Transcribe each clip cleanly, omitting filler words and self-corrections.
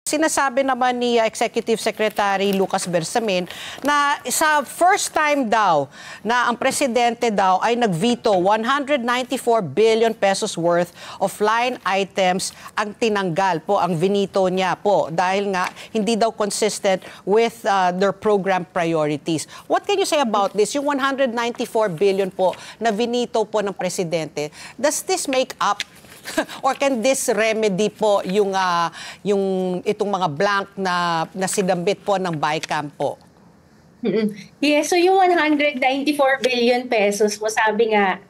Sinasabi naman ni Executive Secretary Lucas Bersamin na sa first time daw na ang presidente daw ay nag-veto 194 billion pesos worth of line items ang tinanggal po, ang vinito niya po dahil nga hindi daw consistent with their program priorities. What can you say about this? Yung 194 billion po na vinito po ng presidente, does this make up or can this remedy po yung itong mga blank na sinabit po ng BICAM po? Yes, so yung 194 billion pesos po, sabi nga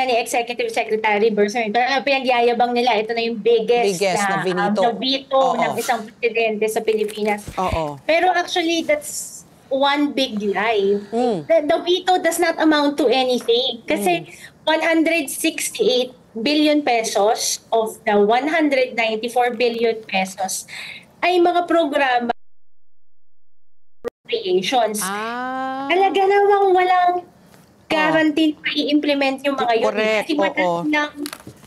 ni Executive Secretary Bersamin, pinagyayabang nila ito na yung biggest na veto ng isang presidente sa Pilipinas. Pero actually, that's one big lie. The veto does not amount to anything. Kasi 168 billion pesos of the 194 billion pesos ay mga programa appropriations. Talaga namang walang guarantee na i-implement yung mga yun. Kasi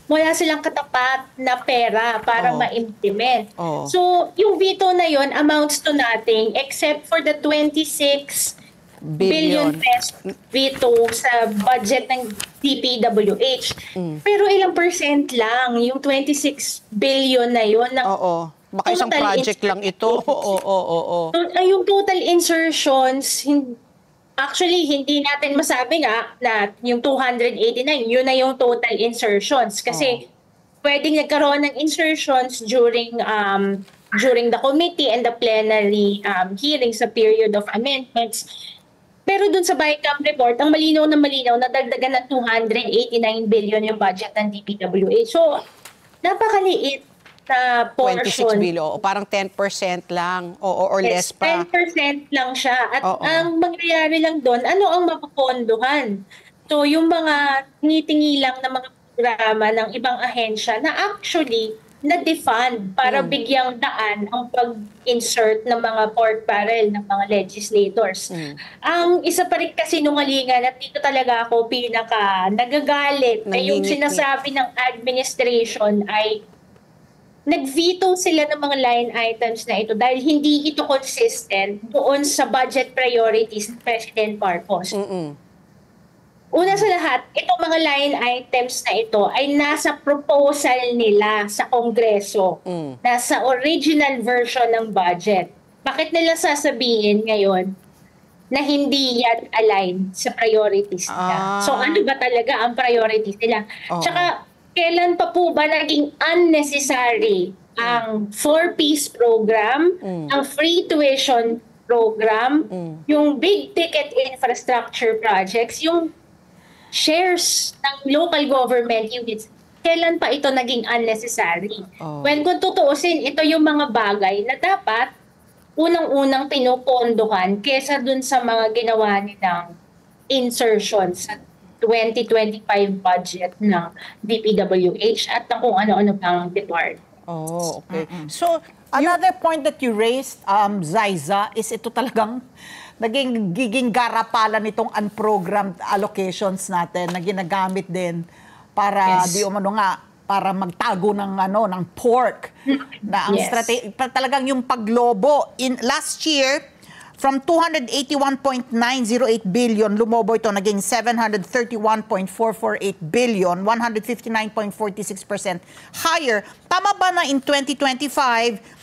wala silang katapat na pera para ma-implement. So, yung veto na yun amounts to nothing except for the 26 billion pesos veto sa budget ng DPWH. Pero ilang percent lang yung 26 billion na yun. Baka isang project lang ito. So, yung total insertions, actually, hindi natin masabi nga na yung 289, yun na yung total insertions. Kasi pwedeng nagkaroon ng insertions during the committee and the plenary hearings sa period of amendments. Pero dun sa BICAM report, ang malinaw na dagdagan ng 289 billion yung budget ng DPWH. So, napakaliit na portion. 26 billion, o parang 10% lang, or less pa. 10% lang siya. At ang mangyayari lang doon, ano ang mapapondohan? So, yung mga tingi lang na mga programa ng ibang ahensya na actually na-defund para bigyang daan ang pag-insert ng mga pork barrel ng mga legislators. Ang isa pa rin kasi nungalingan at dito talaga ako nagagalit ay yung sinasabi ng administration ay nag-veto sila ng mga line items na ito dahil hindi ito consistent doon sa budget priorities ng President Marcos. Una sa lahat, itong mga line items na ito ay nasa proposal nila sa Kongreso. Nasa original version ng budget. Bakit nila sasabihin ngayon na hindi yan align sa priorities nila? So ano ba talaga ang priorities nila? Tsaka, kailan pa po ba naging unnecessary ang 4-piece program, ang free tuition program, yung big ticket infrastructure projects, yung shares ng local government units, kailan pa ito naging unnecessary? When kung tutuusin, ito yung mga bagay na dapat unang-unang pinupondohan kesa dun sa mga ginawa nilang insertions sa 2025 budget ng DPWH at kung ano-ano pang department. Okay. So, another point that you raised, Zaiza, is ito talagang naging garapalan nitong unprogrammed allocations natin na ginagamit din para para magtago ng pork na ang talagang yung paglobo last year from 281.908 billion lumobo ito naging 731.448 billion, 159.46% higher. Tama ba na in 2025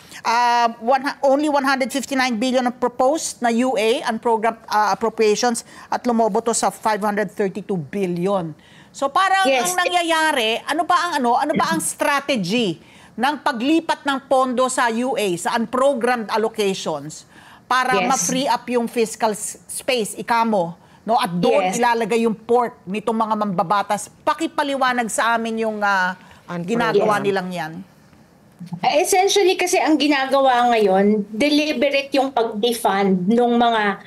only 159 billion of proposed na UA and program appropriations at lumobo to sa 532 billion. So parang ang nangyayari, ano ba ang strategy ng paglipat ng pondo sa UA, sa unprogrammed allocations para ma-free up yung fiscal space, ikamo, no? At doon ilalagay yung pork nitong mga mambabatas. Pakipaliwanag sa amin yung ginagawa nilang yan. Essentially kasi ang ginagawa ngayon, deliberate yung pag-defund ng mga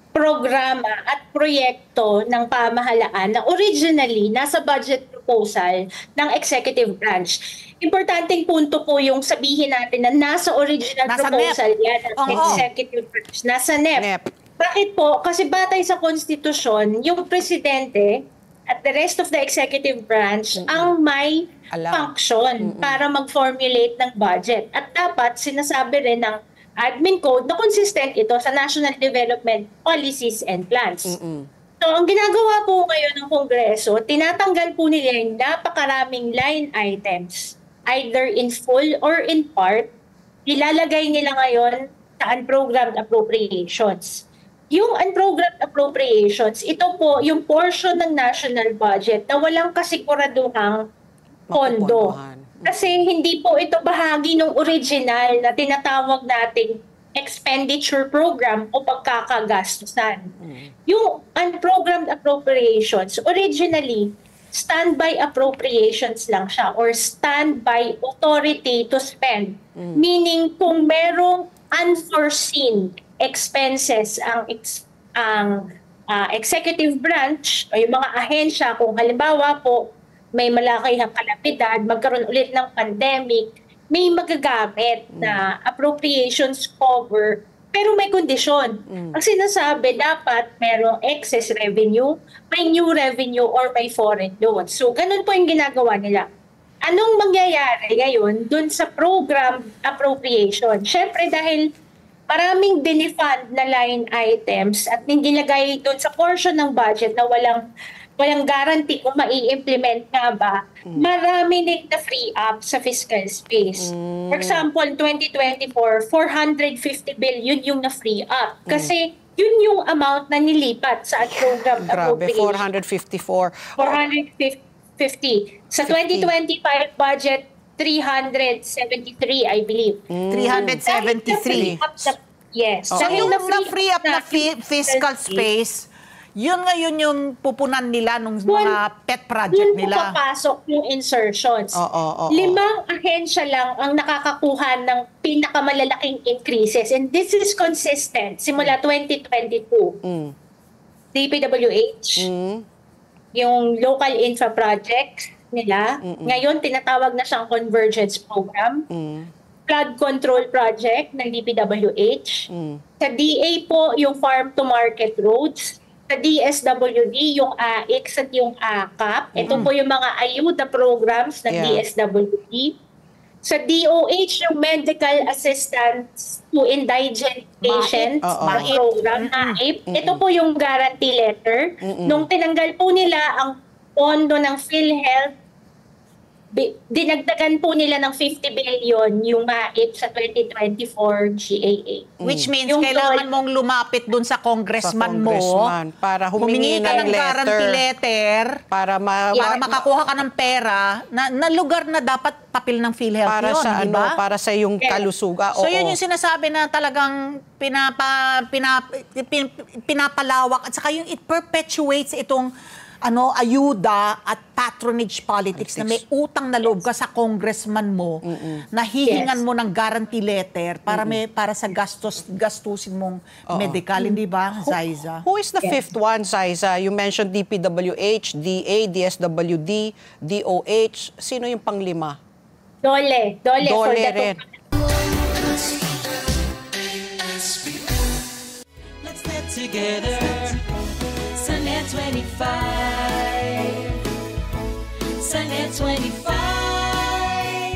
programa at proyekto ng pamahalaan na originally nasa budget proposal ng executive branch. Importanteng punto po yung sabihin natin na nasa original proposal yan ng executive branch. Nasa NEP. Bakit po? Kasi batay sa konstitusyon, yung presidente at the rest of the executive branch ang may function para mag-formulate ng budget. At dapat sinasabi rin ng admin code na consistent ito sa national development policies and plans. So, ang ginagawa po ngayon ng Kongreso, tinatanggal po nila yung napakaraming line items, either in full or in part, ilalagay nila ngayon sa unprogrammed appropriations. Yung unprogrammed appropriations, ito po yung portion ng national budget na walang kasiguraduhang pondo. Kasi hindi po ito bahagi ng original na tinatawag nating expenditure program o pagkakagastusan. Yung unprogrammed appropriations, originally, standby appropriations lang siya or standby authority to spend. Meaning, kung merong unforeseen expenses ang executive branch o yung mga ahensya, kung halimbawa po may malakihang kalamidad, magkaroon ulit ng pandemic, may magagamit na appropriations cover, pero may kondisyon. Ang sinasabi, dapat merong excess revenue, may new revenue, or may foreign loan. So, ganun po yung ginagawa nila. Anong mangyayari ngayon dun sa program appropriation? Siyempre, dahil maraming dinifund na line items at nilagay dun sa portion ng budget na walang guarantee kung mai-implement nga ba, marami din na-free up sa fiscal space. For example, 2024, 450 billion yung na-free up. Kasi yun yung amount na nilipat sa program appropriation. Grabe, 454. 450. Sa 2025 budget, 373, I believe. 373. Yes. So yung na-free up na fiscal space, yun ngayon yung pupunan nila nung mga pet project nila. Yun papasok yung insertions. 5 ahensya lang ang nakakakuha ng pinakamalalaking increases. And this is consistent simula 2022. DPWH, yung local infra project nila. Ngayon, tinatawag na siyang convergence program. Flood control project ng DPWH. Sa DA po, yung farm to market roads. Sa DSWD, yung AIX at yung AKAP. Ito po yung mga ayuda programs ng DSWD. Sa DOH, yung medical assistance to indigent patients program, AIP. Ito po yung guarantee letter. Nung tinanggal po nila ang pondo ng PhilHealth, dinagdagan po nila ng 50 billion yung MAIP sa 2024 GAA. Which means yung kailangan mong lumapit dun sa congressman mo para humingi ng guarantee letter para makakuha ka ng pera na lugar na dapat papel ng PhilHealth para yun, sa diba? Para sa yung kalusuga. So yun yung sinasabi na talagang pinapalawak at saka yung it perpetuates itong ayuda at patronage politics na may utang na loob ka sa congressman mo na hihingan mo ng guarantee letter para sa gastusin mong medical, hindi ba, Zaiza? Who is the fifth one, Zaiza? You mentioned DPWH, DA, DSWD, DOH. Sino yung panglima? Dole rin. Let's get together. Sunday 25. Sunday 25.